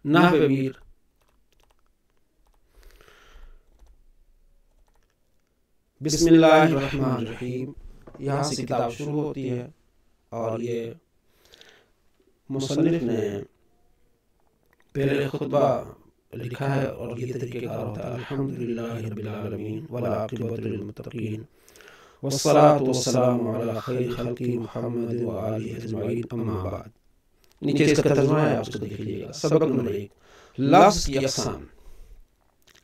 نحو میر. بسم اللہ الرحمن الرحیم. یہاں سے کتاب شروع ہوتی ہے اور یہ مصنف نے پہلے خطبہ لکھا ہے اور یہ طریقہ کار ہوتا ہے: الحمدللہ رب العالمین والعاقبۃ للمتقین والصلاۃ والسلام علی خیر خلق محمد وآلہ اجمعین، اما بعد. نیچے اس کا ترجمہ ہے، آپ اس کو دیکھ لیجیے گا. سبق نمبر 1، لفظ کی اقسام.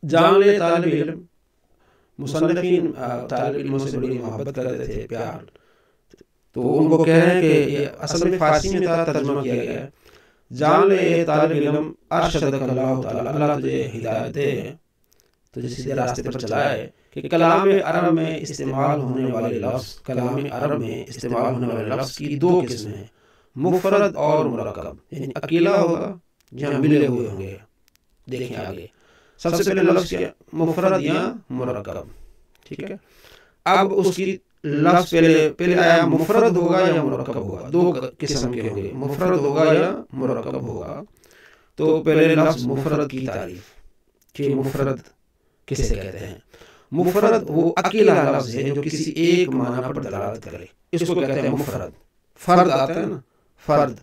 جان لے طالب علم، مصنفین طالب علموں سے بڑی محبت کرتے تھے، پیار. تو ان کو کہہ رہے ہیں کہ یہ اصل میں فارسی میں ترجمہ کیا گیا ہے: جان لے اے طالب علم، ارشدک اللہ تعالیٰ، اللہ تجھے ہدایت دے، تجھے سیدھے راستے پر چلائے، کہ کلام عرب میں استعمال ہونے والے لفظ، کلام عرب میں استعمال ہونے والے لفظ کی دو قسمیں ہیں: مفرد اور مرکب. یعنی اکیلا ہوگا جہاں ملے ہوئے ہوں گے. دیکھیں آگے، سب سے پہلے لفظ کیا؟ مفرد یا مرکب. ٹھیک ہے. اب اس کی لفظ پہلے آیا مفرد ہوگا یا مرکب ہوگا. دو قسم کے ہوں گے، مفرد ہوگا یا مرکب ہوگا. تو پہلے لفظ مفرد کی تعریف کہ مفرد کسے کہتے ہیں. مفرد وہ اکیلا لفظ ہے جو کسی ایک معنی پر دلالت کرے، اس کو کہتے ہیں مفرد. فرد آتا ہے نا، فرد،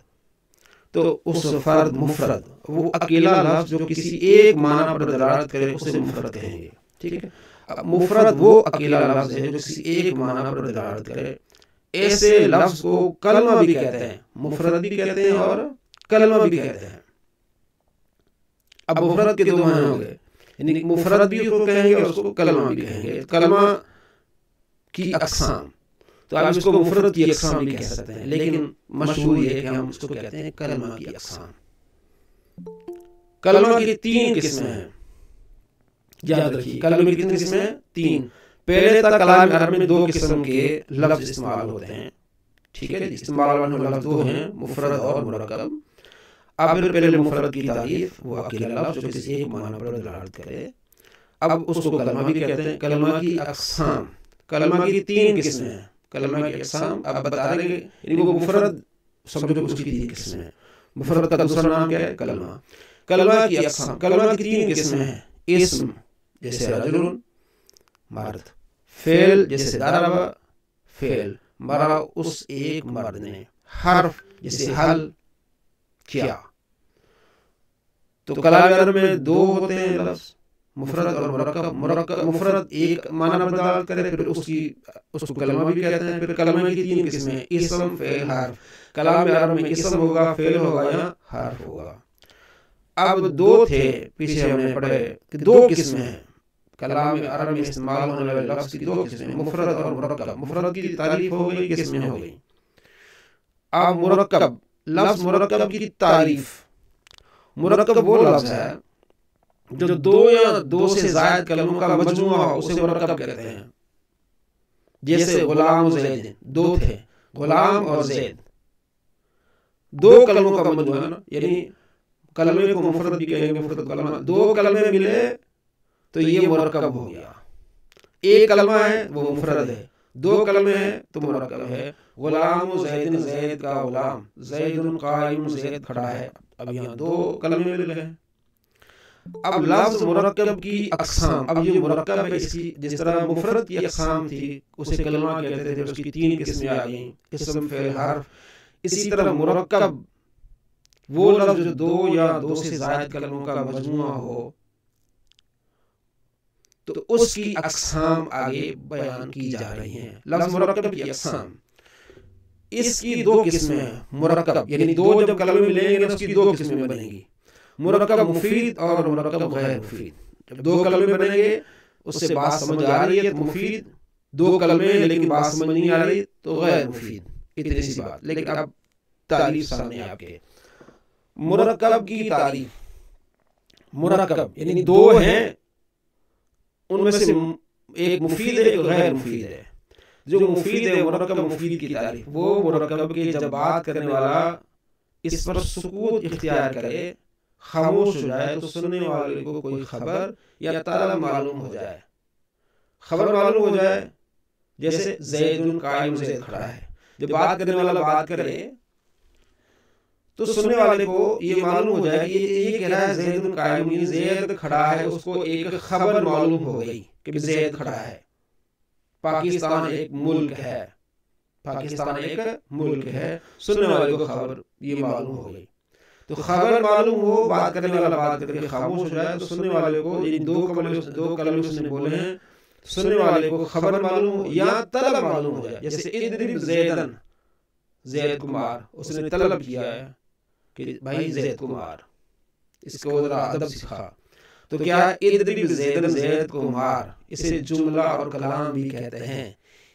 تو اس فرد مفرد، وہ اکیلا لفظ جو کسی ایک معنی پر دلالت کرے اسے مفرد کہیں گے. ٹھیک ہے. مفرد وہ اکیلا لفظ ہے جو کسی ایک معنی پر دلالت کرے. ایسے لفظ کو کلمہ بھی کہتے ہیں، مفرد بھی کہتے ہیں اور کلمہ بھی کہتے ہیں. اب مفرد کے دو معنی ہوں گے، یعنی مفرد بھی اس کو کہیں گے اور اس کو کلمہ بھی کہیں گے. کلمہ کی اقسام، تو آپ اس کو مفرد کی اقسام بھی کہہ سکتے ہیں، لیکن مشہور یہ ہے کہ ہم اس کو کہتے ہیں کلمہ کی اقسام. کلمہ کی 3 قسمیں ہیں، یاد رکھیے. کلمہ کی کتنی قسمیں ہیں؟ 3. پہلے تک کلام عرب میں 2 قسم کے لفظ استعمال ہوتے ہیں. ٹھیک ہے جی. استعمال ہونے لفظ 2 ہیں، مفرد اور مرکب. اب پھر پہلے مفرد کی تعریف، وہ اکیلا لفظ جو کسی ایک معنی پر دلالت کرے. اب اس کو کلمہ بھی کہتے ہیں. کلمہ کی اقسام، کلمہ کی 3 قسمیں ہیں. کلمہ کی اقسام اب بتا رہے ہیں، یعنی وہ مفرد سمجھو کہ اس کی 3 قسمیں ہیں. مفرد کا دوسرا نام کیا ہے؟ کلمہ. کلمہ کی اقسام، کلمہ کی 3 قسمیں ہیں: اسم جیسے رجل، مرد; فعل جیسے ضرب، فعل مرا اس ایک مرد نے; حرف جیسے حل، کیا. تو کلام عرب میں 2 ہوتے ہیں لفظ، مفرد اور مرکب. مفرد ایک معنی پر دلالت کرے، پھر اس کو کلمہ بھی کہتے ہیں. پھر کلمہ کی 3 قسمیں: اسم، فعل، حرف. کلام عرب میں اسم ہوگا، فعل ہوگا یا حرف ہوگا. اب 2 تھے، پیچھے ہم نے پڑھے کہ 2 قسمیں ہیں کلام عرب میں استعمال ہونے والے لفظ کی. 2 قسمیں، مفرد اور مرکب. مفرد کی تعریف ہو گئی، قسمیں ہو گئی. اب مرکب، لفظ مرکب کی تعریف. مرکب وہ لفظ ہے جو 2 یا 2 سے زائد کلموں کا مجموعہ ہو، اسے مرکب کہتے ہیں. جیسے غلام و زید، 2 تھے، غلام اور زید، 2 کلموں کا مجموعہ ہے نا. یعنی کلمے کو مفرد بھی کہیں گے، مفرد کلمہ. 2 کلمے ملے تو یہ مرکب ہو گیا. ایک کلمہ ہے وہ مفرد ہے، 2 کلمے ہیں تو مرکب ہے. غلام و زید، زید کا غلام، زید قائم، زید کھڑا ہے. اب یہاں 2 کلمے مل گئے. اب لفظ مرکب کی اقسام. اب یہ مرکب ہے، اس کی جس طرح مفرد کی اقسام تھی اسے کلمہ کہتے تھے، اس کی 3 قسمیں آ گئیں: اسم، فعل، حرف. اسی طرح مرکب وہ لفظ جو 2 یا 2 سے زائد کلموں کا مجموعہ ہو، تو اس کی اقسام آگے بیان کی جا رہی ہیں. لفظ مرکب کی اقسام، اس کی 2 قسمیں ہیں. مرکب یعنی 2 جب کلمے ملیں گے تو اس کی 2 قسمیں بنیں گی: مرکب مفید اور مرکب غیر مفید. جب 2 کلمے بنیں گے، اس سے بات سمجھ آ رہی ہے تو مفید، 2 کلمے لیکن بات سمجھ نہیں آ رہی تو غیر مفید. اتنی سی بات. لیکن اب تعریف سامنے آپ کے. مرکب کی تعریف. مرکب یعنی 2 ہیں، ان میں سے ایک مفید ہے، ایک غیر مفید ہے. جو مفید ہے، مرکب مفید کی تعریف، وہ مرکب کے جب بات کرنے والا اس پر سکوت اختیار کرے، خاموش ہو جائے، تو سننے والے کو کوئی خبر یا طلب معلوم ہو جائے. خبر معلوم ہو جائے، جیسے زید قائم، زید کھڑا ہے. جب بات کرنے والا بات کرے تو سننے والے کو یہ معلوم ہو جائے کہ یہ کہہ رہا ہے زید قائم، زید کھڑا ہے، اس کو ایک خبر معلوم ہو گئی کہ زید کھڑا ہے، پاکستان ایک ملک ہے، پاکستان ایک ملک ہے، سننے والے کو خبر یہ معلوم ہو گئی۔ تو خبر معلوم ہو، بات کرنے والا بات کر کے خاموش ہو جائے تو سننے والے کو، یہ دو کلمے اس نے بولے ہیں، سننے والے کو خبر معلوم ہو یا طلب معلوم ہو جائے، جیسے اضرب زیدن، زید کو مار، اس نے طلب کیا ہے کہ بھائی زید کو مار، اس کو ذرا ادب سکھا، تو کیا ہے اضرب زیدن، زید کو مار، اسے جملہ اور کلام بھی کہتے ہیں۔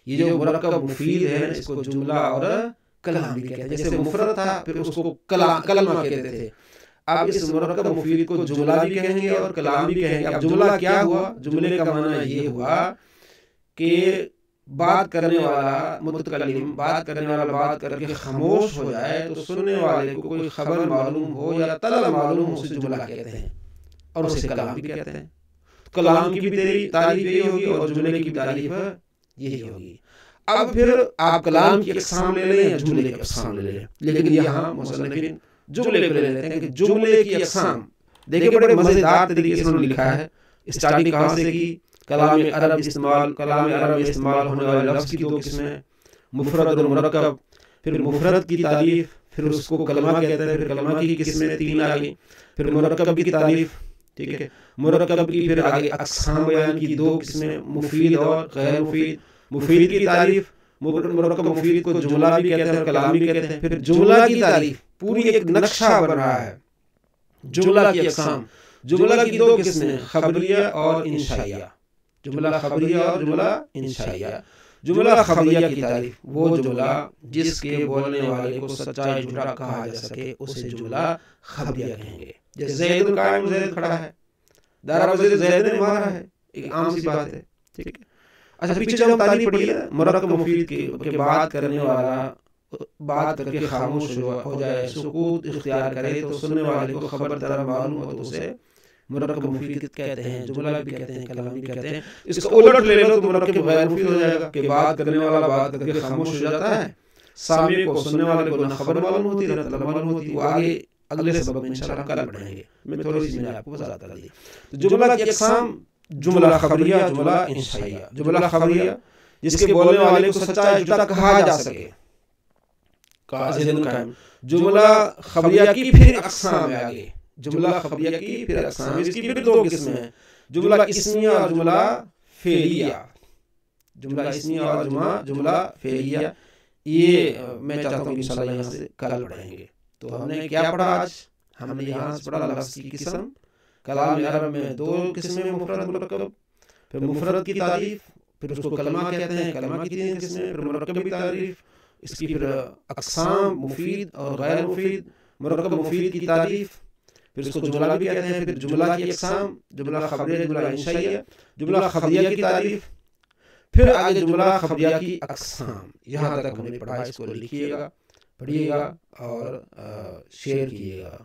یہ جو مرکب مفید ہے اس کو جملہ اور کلام بھی کہتے ہیں، جیسے مفرد تھا پھر اس کو کلمہ کہتے تھے، اب اس مرکب مفید کو جملہ بھی کہیں گے اور کلام بھی کہیں گے۔ اب جملہ کیا ہوا؟ جملے کا معنی یہ ہوا کہ بات کرنے والا متکلم، بات کرنے والا بات کر کے خاموش ہو جائے تو سننے والے کو کوئی خبر معلوم ہو یا طلب معلوم ہو، اسے جملہ کہتے ہیں اور اسے کلام بھی کہتے ہیں۔ کلام کی بھی تعریف یہی ہوگی اور جملے کی بھی تعریف یہی ہوگی۔ اب پھر آپ کلام کی اقسام لے لیں یا جملے کی اقسام لے لیں، لیکن یہاں مصنفین جملے کو لے لیتے ہیں کہ جملے کی اقسام۔ دیکھیں بڑے مزیدار طریقے سے انہوں نے لکھا ہے، اسٹارٹنگ کہاں سے کی؟ کلام عرب استعمال ہونے والے لفظ کی دو قسمیں، مفرد اور مرکب، پھر مفرد کی تعریف، پھر اس کو کلمہ کہتے ہیں، پھر کلمہ کی قسمیں تین آ گئی، پھر مرکب کی تعریف، ٹھیک ہے، مرکب کی پھر آگے اقسام بیان کی دو قسمیں، مفید اور غیر مفید، مفید کی تعریف، مرکب مفید کو جملہ بھی کہتے ہیں اور کلام بھی کہتے ہیں، پھر جملہ کی تعریف، پوری ایک نقشہ بن رہا ہے جملہ کی اقسام۔ جملہ کی دو قسمیں، خبریہ اور انشائیہ، جملہ خبریہ اور جملہ انشائیہ۔ جملہ خبریہ کی تعریف، وہ جملہ جس کے بولنے والے کو سچا یا جھوٹا کہا جا سکے اسے جملہ خبریہ کہیں گے۔ جیسے زید قائم، زید کھڑا ہے، ضرب زید نے مارا ہے، ایک عام سی بات ہے، ٹھیک ہے۔ اچھا پیچھے جب ہم تعریف پڑھی ہے مرکب مفید کے بات کرنے والا بات کر کے خاموش ہو جائے، سکوت اختیار کرے تو سننے والے کو خبر طرح معلوم ہو تو اسے مرکب مفید کہتے ہیں، جملہ بھی کہتے ہیں، کلام بھی کہتے ہیں۔ اس کا الٹ لے لو تو مرکب غیر مفید ہو جائے گا کہ بات کرنے والا بات کر کے خاموش ہو جاتا ہے، سامع کو، سننے والے کو نہ خبر معلوم ہوتی نہ طلب معلوم ہوتی۔ وہ آگے اگلے سبق میں انشاءاللہ کل پڑھیں گے، میں تھوڑی سی آپ کو وضاحت کر دی۔ جملہ کی اقسام، جملہ خبریہ، جملہ انشائیہ۔ جملہ خبریہ جس کے بولنے والے کو سچا یا جھوٹا کہا جا سکے، جملہ خبریہ کی پھر اقسام ہے آگے، جملہ خبریہ کی پھر اقسام، اس کی پھر دو قسمیں ہیں، جملہ اسمیہ اور جملہ فعلیہ۔ جملہ اسمیہ اور جملہ فعلیہ، یہ میں چاہتا ہوں کہ انشاءاللہ یہاں سے کل پڑھیں گے۔ تو ہم نے کیا پڑھا آج؟ ہم نے یہاں سے پڑھا لفظ کی قسم، کلام عرب میں دو قسمیں، مفرد مرکب، پھر مفرد کی تعریف، پھر اس کو کلمہ کہتے ہیں، کلمہ کی تین قسمیں، پھر مرکب کی تعریف، اس کی پھر اقسام، مفید اور غیر مفید، مرکب مفید کی تعریف، پھر اس کو جملہ بھی کہتے ہیں، پھر جملہ کی اقسام، جملہ خبریہ، جملہ انشائیہ، جملہ خبریہ کی تعریف، پھر آگے جملہ خبریہ کی اقسام۔ یہاں تک ہم نے پڑھا، اس کو لکھیے گا، پڑھیے گا اور شیئر کیجیے گا۔